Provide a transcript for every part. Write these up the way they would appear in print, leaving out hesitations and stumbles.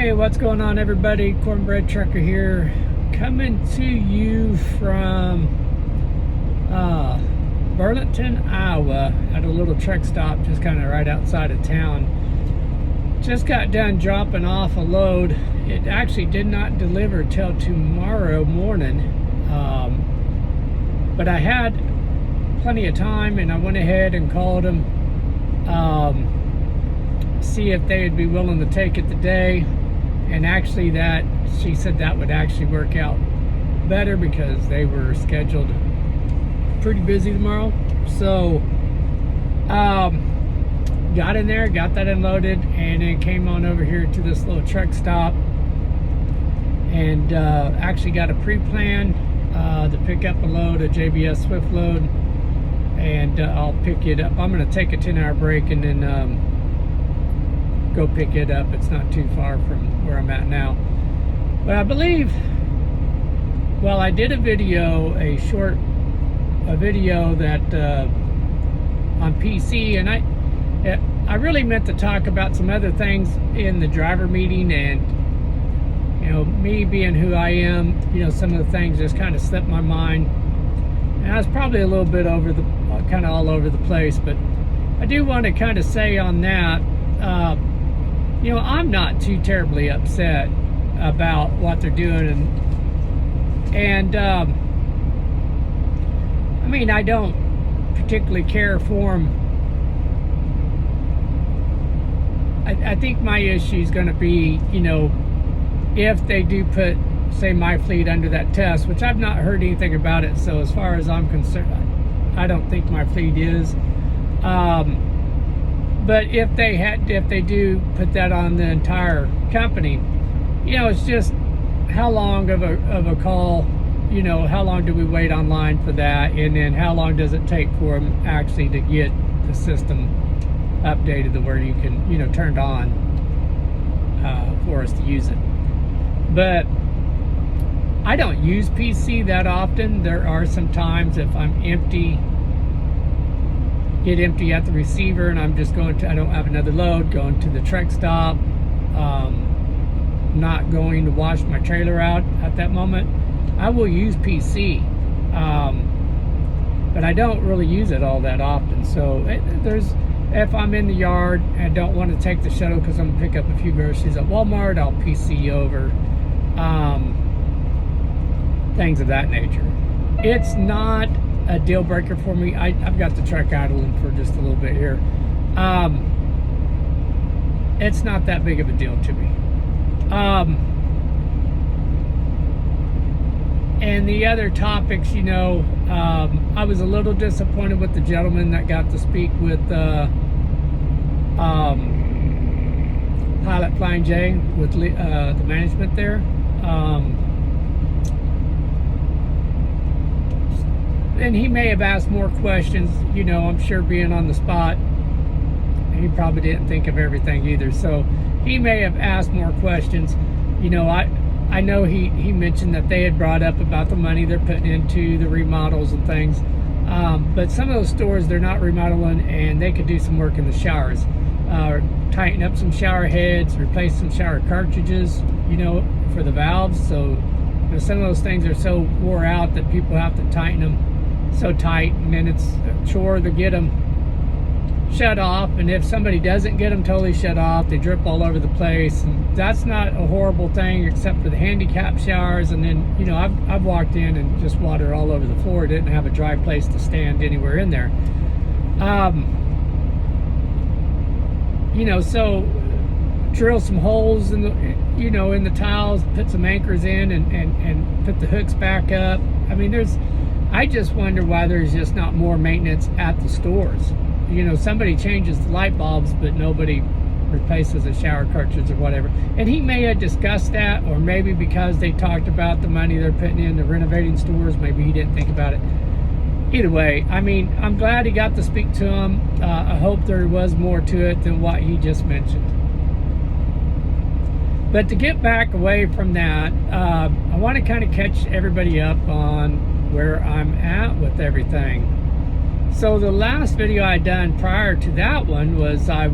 Hey, what's going on, everybody? Cornbread Trucker here, coming to you from Burlington, Iowa, at a little truck stop just kind of right outside of town. Just got done dropping off a load. It actually did not deliver till tomorrow morning, but I had plenty of time, and I went ahead and called them, see if they would be willing to take it today. And actually, that she said that would actually work out better because they were scheduled pretty busy tomorrow. So got in there, got that unloaded, and then came on over here to this little truck stop, and actually got a pre-plan to pick up a load, a JBS Swift load, and I'll pick it up. I'm going to take a 10-hour break and then go pick it up. It's not too far from where I'm at now. But I believe, well, I did a video, a video that on PC, and I really meant to talk about some other things in the driver meeting, and me being who I am, some of the things just kind of slipped my mind, and I was probably a little bit kind of all over the place. But I do want to kind of say on that, I'm not too terribly upset about what they're doing, and I mean, I don't particularly care for them. I think my issue is going to be, if they do put, say, my fleet under that test, which I've not heard anything about it. So as far as I'm concerned, I don't think my fleet is. But if they do put that on the entire company, it's just how long of a call, how long do we wait online for that, and then how long does it take for them actually to get the system updated to where you can, turned on for us to use it. But I don't use PC that often. There are some times if I'm get empty at the receiver and I'm just I don't have another load, going to the truck stop, not going to wash my trailer out at that moment, I will use PC, but I don't really use it all that often. So if I'm in the yard and don't want to take the shuttle because I'm going to pick up a few groceries at Walmart, I'll PC over, things of that nature. It's not a deal breaker for me. I've got the truck idling for just a little bit here. It's not that big of a deal to me. And the other topics, I was a little disappointed with the gentleman that got to speak with Pilot Flying J with the management there. And he may have asked more questions, I'm sure, being on the spot. He probably didn't think of everything either. So he may have asked more questions. I know he mentioned that they had brought up about the money they're putting into the remodels and things. But some of those stores, they're not remodeling, and they could do some work in the showers. Tighten up some shower heads, replace some shower cartridges, for the valves. So some of those things are so wore out that people have to tighten them so tight, and then it's a chore to get them shut off. And if somebody doesn't get them totally shut off, they drip all over the place, and that's not a horrible thing except for the handicap showers. And then I've walked in and just water all over the floor, didn't have a dry place to stand anywhere in there. So drill some holes in the in the tiles, put some anchors in, and put the hooks back up. I mean, I just wonder why there's just not more maintenance at the stores. Somebody changes the light bulbs, but nobody replaces a shower cartridge or whatever. And he may have discussed that, or maybe because they talked about the money they're putting into renovating stores, maybe he didn't think about it. Either way, I mean, I'm glad he got to speak to him. I hope there was more to it than what he just mentioned. But to get back away from that, I want to kind of catch everybody up on where I'm at with everything. So the last video I done prior to that one was I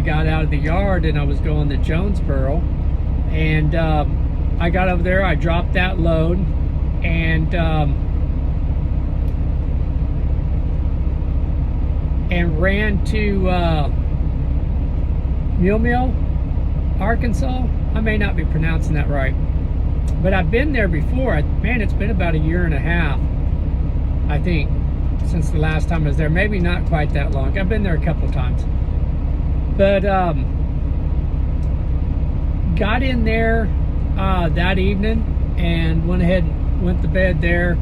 got out of the yard and I was going to Jonesboro, And I got over there, I dropped that load, and ran to Mule Mill, Arkansas. I may not be pronouncing that right, but I've been there before. Man, it's been about a year and a half, I think, since the last time I was there. Maybe not quite that long. I've been there a couple of times. But got in there that evening and went ahead and went to bed there.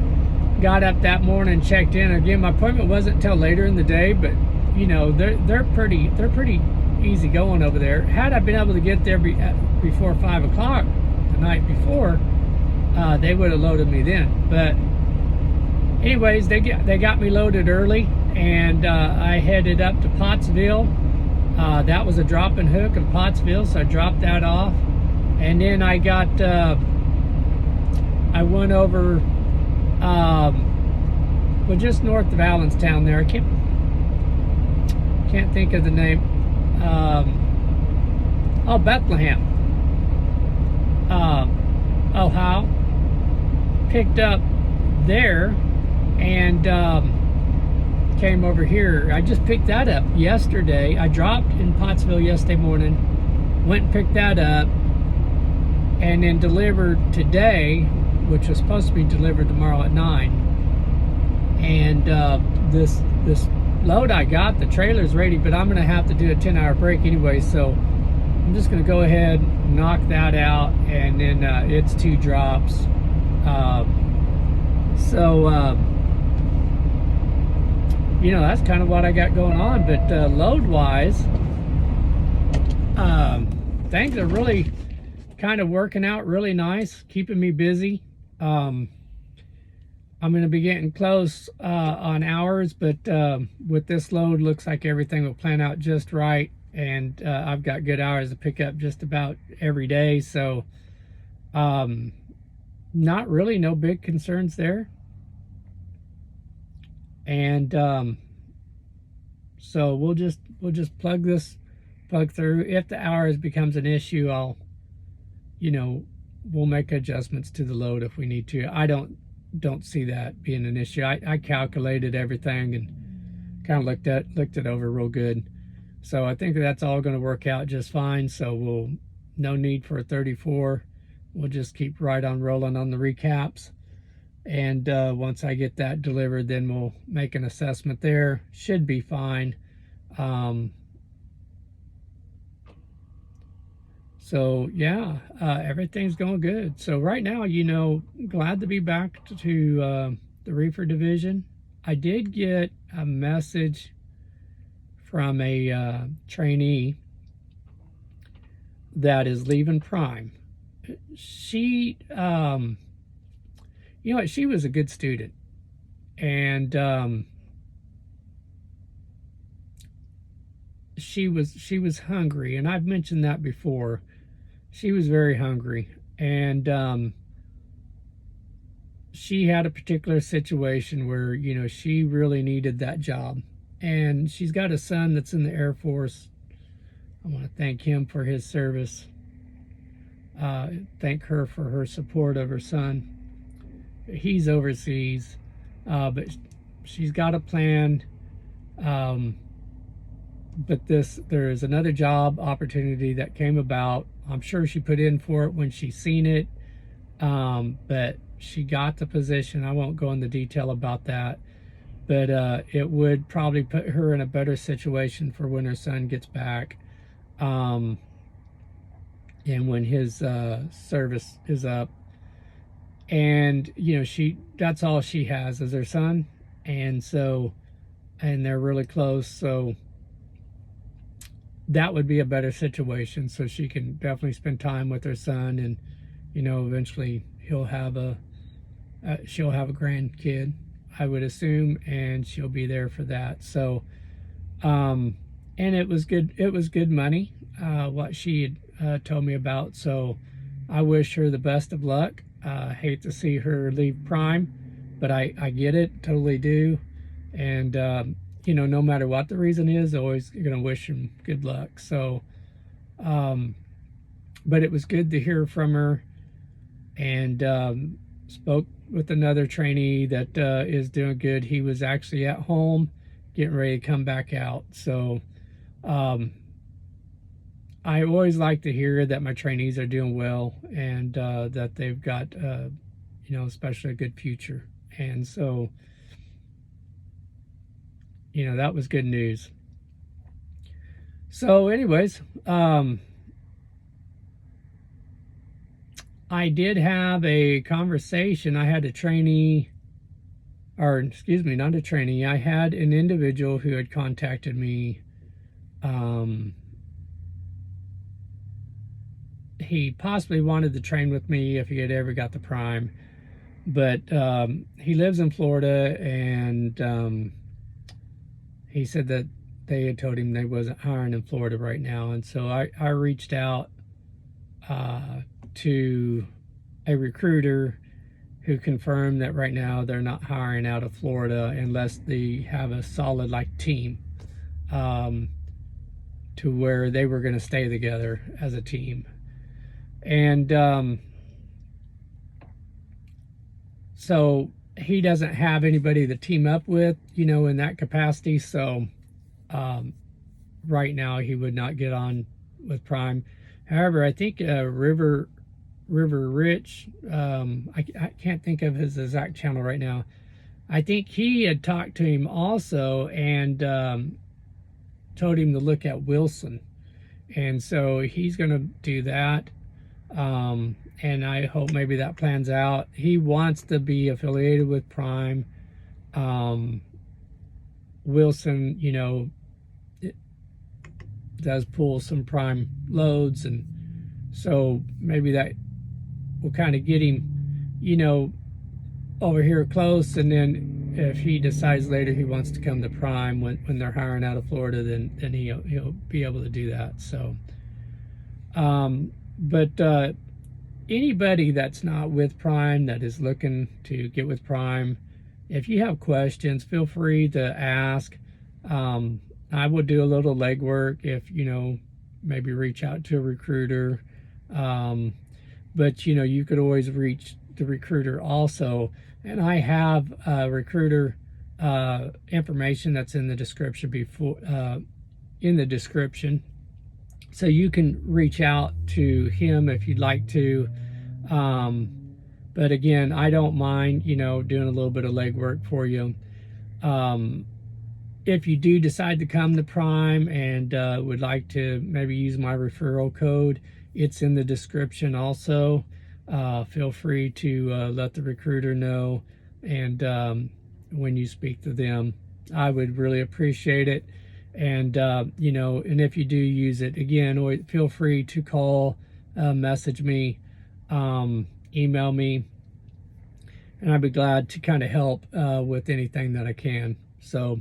Got up that morning, checked in. Again, my appointment wasn't until later in the day, but you know, they're pretty easy going over there. Had I been able to get there before 5 o'clock the night before, they would have loaded me then. But anyways, they got me loaded early, and I headed up to Pottsville. That was a drop and hook in Pottsville, so I dropped that off, and then I went over well, just north of Allenstown there. I can't think of the name. Bethlehem, Ohio. Picked up there and came over here. I just picked that up yesterday. I dropped in Pottsville yesterday morning, went and picked that up, and then delivered today, which was supposed to be delivered tomorrow at 9. And this load I got, the trailer's ready, but I'm gonna have to do a 10-hour break anyway, so I'm just gonna go ahead, knock that out, and then it's 2 drops. You know, that's kind of what I got going on. But load wise, things are really kind of working out really nice, keeping me busy. I'm going to be getting close on hours, but with this load, looks like everything will plan out just right, and I've got good hours to pick up just about every day, so not really no big concerns there. And so we'll just plug through. If the hours becomes an issue, I'll, you know, we'll make adjustments to the load if we need to. I don't see that being an issue. I calculated everything and kind of looked it over real good. So I think that's all going to work out just fine. So no need for a 34. We'll just keep right on rolling on the recaps. And once I get that delivered, then we'll make an assessment there. Should be fine. So yeah, everything's going good. So right now, you know, glad to be back to the reefer division. I did get a message from a trainee that is leaving Prime. She, you know what, she was a good student, and she was hungry, and I've mentioned that before. She was very hungry, and she had a particular situation where, you know, she really needed that job, and she's got a son that's in the Air Force. I want to thank him for his service. Thank her for her support of her son. He's overseas, but she's got a plan. But there is another job opportunity that came about. I'm sure she put in for it when she seen it, but she got the position. I won't go into detail about that, but it would probably put her in a better situation for when her son gets back, and when his service is up. And you know, that's all she has is her son, and they're really close, so that would be a better situation, so she can definitely spend time with her son, and you know, eventually she'll have a grandkid, I would assume, and she'll be there for that. So and it was good money, what she had told me about. So I wish her the best of luck. Hate to see her leave Prime, but I get it, totally do. And you know, no matter what the reason is, always gonna wish him good luck. So but it was good to hear from her, and spoke with another trainee that is doing good. He was actually at home getting ready to come back out. So I always like to hear that my trainees are doing well, and that they've got especially a good future. And so that was good news. So anyways, I did have a conversation. I had a trainee, or excuse me, not a trainee. I had an individual who had contacted me. He possibly wanted to train with me if he had ever got the prime, but he lives in Florida, and he said that they had told him they wasn't hiring in Florida right now. And so I reached out to a recruiter who confirmed that right now they're not hiring out of Florida unless they have a solid team, to where they were going to stay together as a team. And so he doesn't have anybody to team up with, in that capacity. So right now he would not get on with Prime. However, I think River Rich, I can't think of his exact channel right now. I think he had talked to him also, and told him to look at Wilson. And so he's going to do that. And I hope maybe that plans out. He wants to be affiliated with Prime. Wilson, does pull some Prime loads, and so maybe that will kind of get him, over here close. And then if he decides later he wants to come to Prime when they're hiring out of Florida, then he'll be able to do that. So, but anybody that's not with Prime that is looking to get with Prime, if you have questions, feel free to ask. I will do a little legwork if, maybe reach out to a recruiter. But, you could always reach the recruiter also. And I have recruiter information that's in the description So you can reach out to him if you'd like to. But again, I don't mind, doing a little bit of legwork for you. If you do decide to come to Prime and would like to maybe use my referral code, it's in the description also. Feel free to let the recruiter know, and when you speak to them, I would really appreciate it. And and if you do use it, again, feel free to call, message me, email me, and I'd be glad to kind of help with anything that I can. So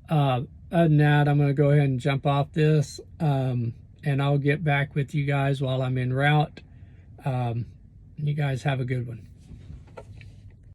other than that, I'm going to go ahead and jump off this, and I'll get back with you guys while I'm en route. You guys have a good one.